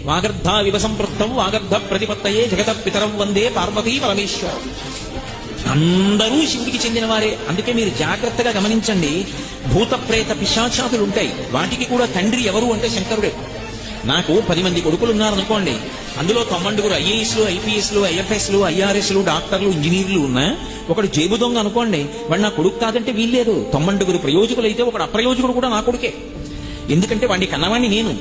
వాగర్ధావివ సంపృక్తం వాగర్ధ ప్రతిపత్తయే జగత పితరం వందే పార్వతీ పరమేశ్వరం. అందరూ శివుడికి చెందిన వారే. అందుకే మీరు జాగ్రత్తగా గమనించండి, భూత ప్రేత పిశాచాతులు ఉంటాయి, వాటికి కూడా తండ్రి ఎవరు అంటే శంకరుడే. నాకు 10 మంది కొడుకులు ఉన్నారనుకోండి, అందులో 90 ఐఏఎస్లు, ఐపీఎస్లు, ఐఎఫ్ఎస్లు, ఐఆర్ఎస్లు, డాక్టర్లు, ఇంజనీర్లు ఉన్నా ఒకడు జేబు దొంగ అనుకోండి, వాడు నా కొడుకు కాదంటే వీల్లేదు. 90 ప్రయోజకులు అయితే ఒకడు అప్రయోజకుడు కూడా నా కొడుకే. ఎందుకంటే వాడిని కన్నవాడిని నేను.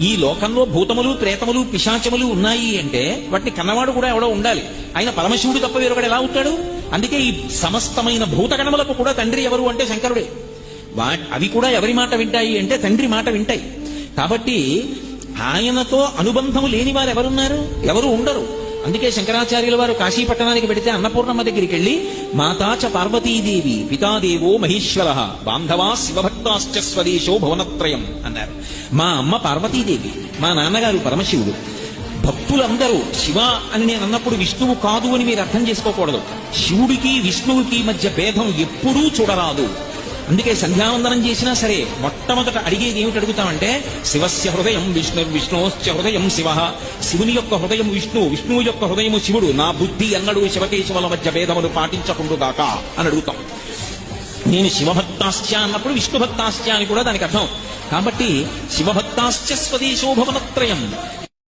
ఈ లోకంలో భూతములు, ప్రేతములు, పిశాచములు ఉన్నాయి అంటే వాటిని కన్నవాడు కూడా ఎవడో ఉండాలి. ఆయన పరమశివుడు తప్ప వేరొకడు ఎలా అవుతాడు? అందుకే ఈ సమస్తమైన భూతగణములకు కూడా తండ్రి ఎవరు అంటే శంకరుడే. అవి కూడా ఎవరి మాట వింటాయి అంటే తండ్రి మాట వింటాయి. కాబట్టి ఆయనతో అనుబంధము లేని వారు ఎవరున్నారు? ఎవరు ఉండరు. అందుకే శంకరాచార్యుల వారు కాశీపట్టణానికి వెడితే అన్నపూర్ణమ్మ దగ్గరికి వెళ్లి మాతాచ పార్వతీదేవి పితాదేవో మహేశ్వర బాంధవా శివభక్తాశ్చ స్వదేశో భువనత్రయం అన్నారు. మా అమ్మ పార్వతీదేవి, మా నాన్నగారు పరమశివుడు. భక్తులందరూ శివ అని నేను అన్నప్పుడు విష్ణువు కాదు అని మీరు అర్థం చేసుకోకూడదు. శివుడికి విష్ణువుకి మధ్య భేదం ఎప్పుడూ చూడరాదు. అందుకే సంధ్యావందనం చేసినా సరే మొట్టమొదట అడిగేది ఏమిటి అడుగుతామంటే శివస్య హృదయం విష్ణోశ్చ హృదయం శివ. శివుని యొక్క హృదయం విష్ణువు, విష్ణువు యొక్క హృదయము శివుడు. నా బుద్ధి ఎన్నడూ శివకేశవుల మధ్య భేదములు పాటించకుండుగాక అని అడుగుతాం. నేను శివభక్తాశ్చ అన్నప్పుడు విష్ణుభక్తాశ్చ అని కూడా దానికి అర్థం. కాబట్టి శివభక్తాశ్చ స్వదేశో భువనత్రయం,